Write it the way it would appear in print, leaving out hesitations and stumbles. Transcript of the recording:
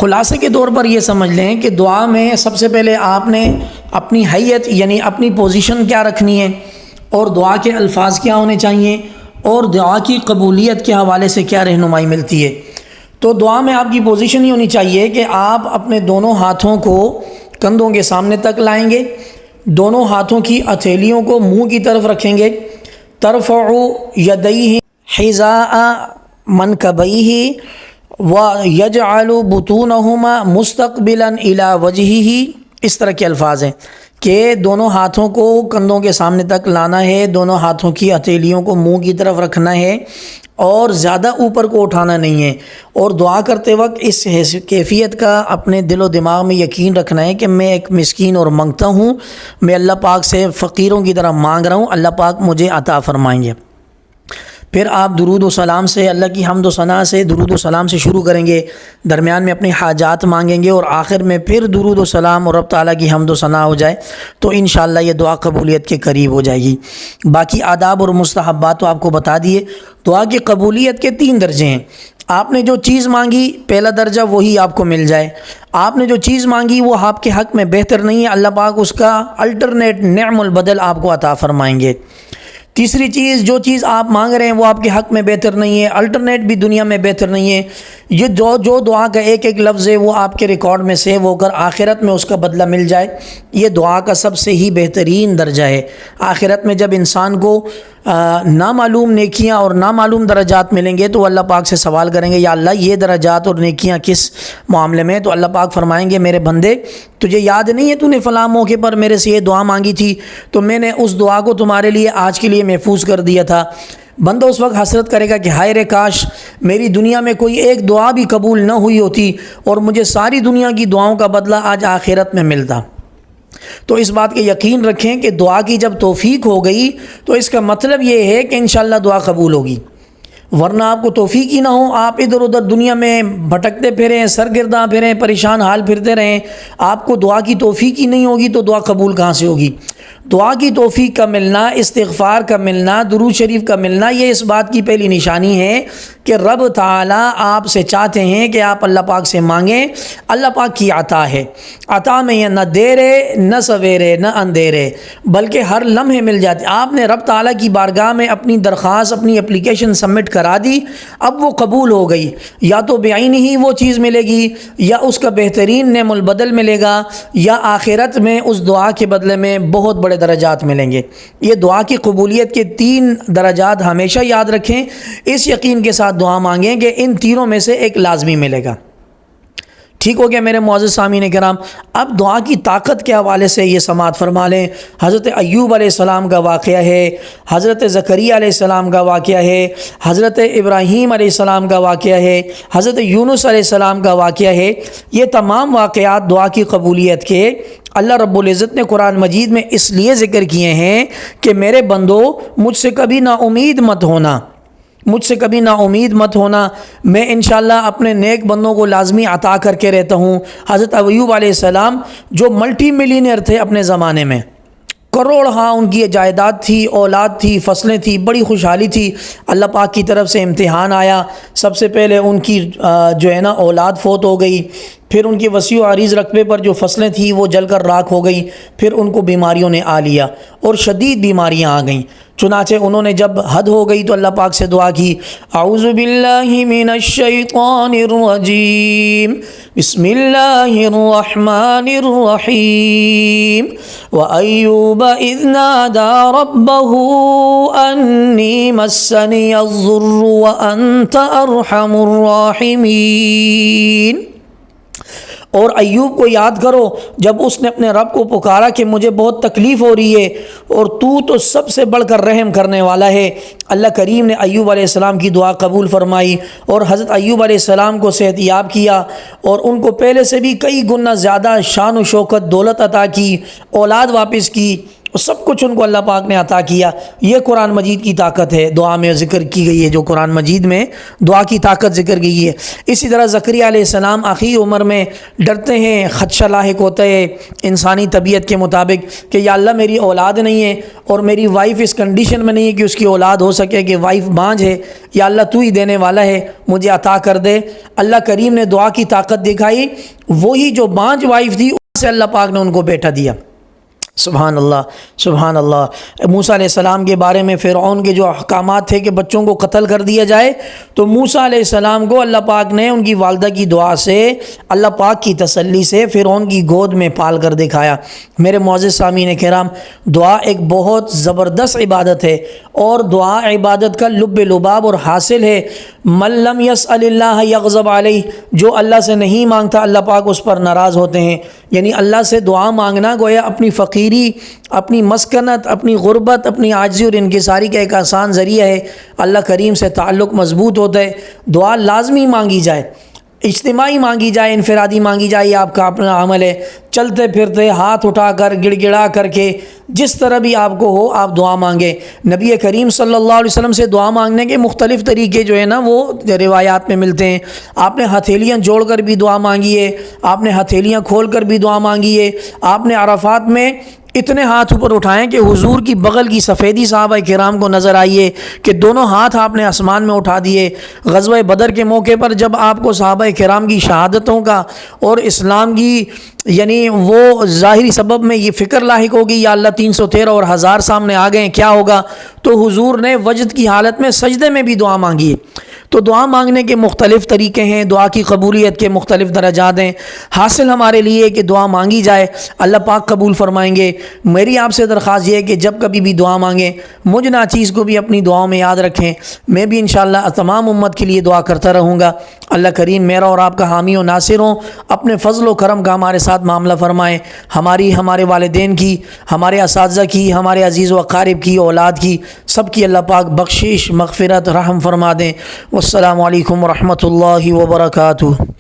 خلاصے کے طور پر یہ سمجھ لیں کہ دعا میں سب سے پہلے آپ نے اپنی حیت یعنی اپنی پوزیشن کیا رکھنی ہے، اور دعا کے الفاظ کیا ہونے چاہیے، اور دعا کی قبولیت کے حوالے سے کیا رہنمائی ملتی ہے۔ تو دعا میں آپ کی پوزیشن یہ ہونی چاہیے کہ آپ اپنے دونوں ہاتھوں کو کندھوں کے سامنے تک لائیں گے، دونوں ہاتھوں کی ہتھیلیوں کو منہ کی طرف رکھیں گے، ترفع یدیہ حذاء منکبیہ وَيَجْعَلُ بُطُونَهُمَا مُسْتَقْبِلًا إِلَى وَجْهِهِ، اس طرح کے الفاظ ہیں کہ دونوں ہاتھوں کو کندھوں کے سامنے تک لانا ہے، دونوں ہاتھوں کی ہتھیلیوں کو منہ کی طرف رکھنا ہے اور زیادہ اوپر کو اٹھانا نہیں ہے، اور دعا کرتے وقت اس کیفیت کا اپنے دل و دماغ میں یقین رکھنا ہے کہ میں ایک مسکین اور منگتا ہوں، میں اللہ پاک سے فقیروں کی طرح مانگ رہا ہوں، اللہ پاک مجھے عطا فرمائیں گے۔ پھر آپ درود و سلام سے، اللہ کی حمد و ثنا سے درود و سلام سے شروع کریں گے، درمیان میں اپنی حاجات مانگیں گے، اور آخر میں پھر درود و سلام اور رب تعالیٰ کی حمد و ثنا ہو جائے تو انشاءاللہ یہ دعا قبولیت کے قریب ہو جائے گی۔ باقی آداب اور مستحبات تو آپ کو بتا دیے۔ دعا کی قبولیت کے 3 درجے ہیں۔ آپ نے جو چیز مانگی پہلا درجہ وہی آپ کو مل جائے، آپ نے جو چیز مانگی وہ آپ کے حق میں بہتر نہیں ہے، اللہ پاک اس کا الٹرنیٹ نعم البدل آپ کو عطا فرمائیں گے۔ تیسری چیز، جو چیز آپ مانگ رہے ہیں وہ آپ کے حق میں بہتر نہیں ہے، الٹرنیٹ بھی دنیا میں بہتر نہیں ہے، یہ جو دعا کا ایک ایک لفظ ہے وہ آپ کے ریکارڈ میں سیو ہو کر آخرت میں اس کا بدلہ مل جائے، یہ دعا کا سب سے ہی بہترین درجہ ہے۔ آخرت میں جب انسان کو نامعلوم نیکیاں اور نامعلوم درجات ملیں گے تو اللہ پاک سے سوال کریں گے، یا اللہ یہ درجات اور نیکیاں کس معاملے میں؟ تو اللہ پاک فرمائیں گے، میرے بندے تجھے یاد نہیں ہے تو نے فلاں موقع پر میرے سے یہ دعا مانگی تھی تو میں نے اس دعا کو تمہارے لیے آج کے لیے محفوظ کر دیا تھا۔ بندہ اس وقت حسرت کرے گا کہ ہائے رے کاش میری دنیا میں کوئی ایک دعا بھی قبول نہ ہوئی ہوتی اور مجھے ساری دنیا کی دعاؤں کا بدلہ آج آخرت میں ملتا۔ تو اس بات کے یقین رکھیں کہ دعا کی جب توفیق ہو گئی تو اس کا مطلب یہ ہے کہ انشاءاللہ دعا قبول ہوگی، ورنہ آپ کو توفیق ہی نہ ہو، آپ ادھر ادھر دنیا میں بھٹکتے پھریں، سرگرداں پھریں، پریشان حال پھرتے رہیں، آپ کو دعا کی توفیق ہی نہیں ہوگی تو دعا قبول کہاں سے ہوگی؟ دعا کی توفیق کا ملنا، استغفار کا ملنا، درود شریف کا ملنا، یہ اس بات کی پہلی نشانی ہے کہ رب تعالیٰ آپ سے چاہتے ہیں کہ آپ اللہ پاک سے مانگیں، اللہ پاک کی عطا ہے، عطا میں یہ نہ دیر ہے نہ سویرے نہ اندھیرے بلکہ ہر لمحے مل جاتے۔ آپ نے رب تعالیٰ کی بارگاہ میں اپنی درخواست، اپنی اپلیکیشن سبمٹ کرا دی، اب وہ قبول ہو گئی، یا تو بعین ہی وہ چیز ملے گی یا اس کا بہترین نعم البدل ملے گا، یا آخرت میں اس دعا کے بدلے میں بہت بڑے درجات ملیں گے۔ یہ دعا کی قبولیت کے 3 درجات ہمیشہ یاد رکھیں، اس یقین کے ساتھ دعا مانگیں کہ ان تینوں میں سے ایک لازمی ملے گا۔ ٹھیک ہو گیا میرے معزز سامعین کرام؟ اب دعا کی طاقت کے حوالے سے یہ سماعت فرما لیں۔ حضرت ایوب علیہ السلام کا واقعہ ہے، حضرت زکریا علیہ السلام کا واقعہ ہے، حضرت ابراہیم علیہ السلام کا واقعہ ہے، حضرت یونس علیہ السلام کا واقعہ ہے۔ یہ تمام واقعات دعا کی قبولیت کے اللہ رب العزت نے قرآن مجید میں اس لیے ذکر کیے ہیں کہ میرے بندو مجھ سے کبھی نا امید مت ہونا، مجھ سے کبھی نا امید مت ہونا، میں انشاءاللہ اپنے نیک بندوں کو لازمی عطا کر کے رہتا ہوں۔ حضرت ایوب علیہ السلام جو ملٹی ملینئر تھے اپنے زمانے میں، کروڑ ہاں ان کی جائیداد تھی، اولاد تھی، فصلیں تھی، بڑی خوشحالی تھی، اللہ پاک کی طرف سے امتحان آیا۔ سب سے پہلے ان کی جو ہے نا اولاد فوت ہو گئی، پھر ان کی وسیع و عریض رقبے پر جو فصلیں تھیں وہ جل کر راکھ ہو گئی، پھر ان کو بیماریوں نے آ لیا اور شدید بیماریاں آ گئیں۔ چنانچہ انہوں نے جب حد ہو گئی تو اللہ پاک سے دعا کی، اعوذ باللہ من الشیطان الرجیم، بسم اللہ الرحمن الرحیم، وَأَيُّوبَ إِذْ نَادَى رَبَّهُ أَنِّي مَسَّنِيَ الضُّرُّ وَأَنْتَ أَرْحَمُ الرَّاحِمِينَ۔ اور ایوب کو یاد کرو جب اس نے اپنے رب کو پکارا کہ مجھے بہت تکلیف ہو رہی ہے اور تو سب سے بڑھ کر رحم کرنے والا ہے۔ اللہ کریم نے ایوب علیہ السلام کی دعا قبول فرمائی اور حضرت ایوب علیہ السلام کو صحت یاب کیا اور ان کو پہلے سے بھی کئی گنا زیادہ شان و شوکت، دولت عطا کی، اولاد واپس کی، وہ سب کچھ ان کو اللہ پاک نے عطا کیا۔ یہ قرآن مجید کی طاقت ہے، دعا میں ذکر کی گئی ہے، جو قرآن مجید میں دعا کی طاقت ذکر گئی ہے۔ اسی طرح زکریا علیہ السلام آخری عمر میں ڈرتے ہیں، خدشہ لاحق ہوتا ہے انسانی طبیعت کے مطابق کہ یا اللہ میری اولاد نہیں ہے اور میری وائف اس کنڈیشن میں نہیں ہے کہ اس کی اولاد ہو سکے، کہ وائف بانجھ ہے، یا اللہ تو ہی دینے والا ہے، مجھے عطا کر دے۔ اللہ کریم نے دعا کی طاقت دکھائی، وہی جو بانجھ وائف تھی اس سے اللہ پاک نے ان کو بیٹا دیا۔ سبحان اللہ، سبحان اللہ۔ موسیٰ علیہ السلام کے بارے میں فرعون کے جو احکامات تھے کہ بچوں کو قتل کر دیا جائے، تو موسیٰ علیہ السلام کو اللہ پاک نے ان کی والدہ کی دعا سے، اللہ پاک کی تسلی سے فرعون کی گود میں پال کر دکھایا۔ میرے معزز سامعین کرام، دعا ایک بہت زبردست عبادت ہے، اور دعا عبادت کا لب لباب اور حاصل ہے۔ من لم یسأل اللہ یغضب علیہ، جو اللہ سے نہیں مانگتا اللہ پاک اس پر ناراض ہوتے ہیں۔ یعنی اللہ سے دعا مانگنا گویا اپنی فقیری، اپنی مسکنت، اپنی غربت، اپنی عاجزی اور انکساری کا ایک آسان ذریعہ ہے۔ اللہ کریم سے تعلق مضبوط ہوتا ہے۔ دعا لازمی مانگی جائے، اجتماعی مانگی جائے، انفرادی مانگی جائے، یہ آپ کا اپنا عمل ہے۔ چلتے پھرتے، ہاتھ اٹھا کر، گڑ گڑا کر کے، جس طرح بھی آپ کو ہو آپ دعا مانگیں۔ نبی کریم صلی اللہ علیہ وسلم سے دعا مانگنے کے مختلف طریقے جو ہے نا وہ روایات میں ملتے ہیں۔ آپ نے ہتھیلیاں جوڑ کر بھی دعا مانگی ہے، آپ نے ہتھیلیاں کھول کر بھی دعا مانگی ہے، آپ نے عرفات میں اتنے ہاتھ اوپر اٹھائیں کہ حضور کی بغل کی سفیدی صحابہ کرام کو نظر آئیے کہ دونوں ہاتھ آپ نے آسمان میں اٹھا دیے۔ غزوہ بدر کے موقع پر جب آپ کو صحابہ کرام کی شہادتوں کا اور اسلام کی یعنی وہ ظاہری سبب میں یہ فکر لاحق ہوگی، یا اللہ 313 اور 1000 سامنے آ گئے، کیا ہوگا، تو حضور نے وجد کی حالت میں سجدے میں بھی دعا مانگی ہے۔ تو دعا مانگنے کے مختلف طریقے ہیں، دعا کی قبولیت کے مختلف درجات ہیں۔ حاصل ہمارے لیے کہ دعا مانگی جائے، اللہ پاک قبول فرمائیں گے۔ میری آپ سے درخواست یہ ہے کہ جب کبھی بھی دعا مانگیں، مجھ ناچیز کو بھی اپنی دعاؤں میں یاد رکھیں۔ میں بھی انشاءاللہ تمام امت کے لیے دعا کرتا رہوں گا۔ اللہ کریم میرا اور آپ کا حامی و ناصر ہوں، اپنے فضل و کرم کا ہمارے ساتھ معاملہ فرمائیں، ہمارے والدین کی، ہمارے اساتذہ کی، ہمارے عزیز و اقارب کی، اولاد کی، سب کی اللہ پاک بخشش، مغفرت، رحم فرما دیں۔ والسلام علیکم ورحمۃ اللہ وبرکاتہ۔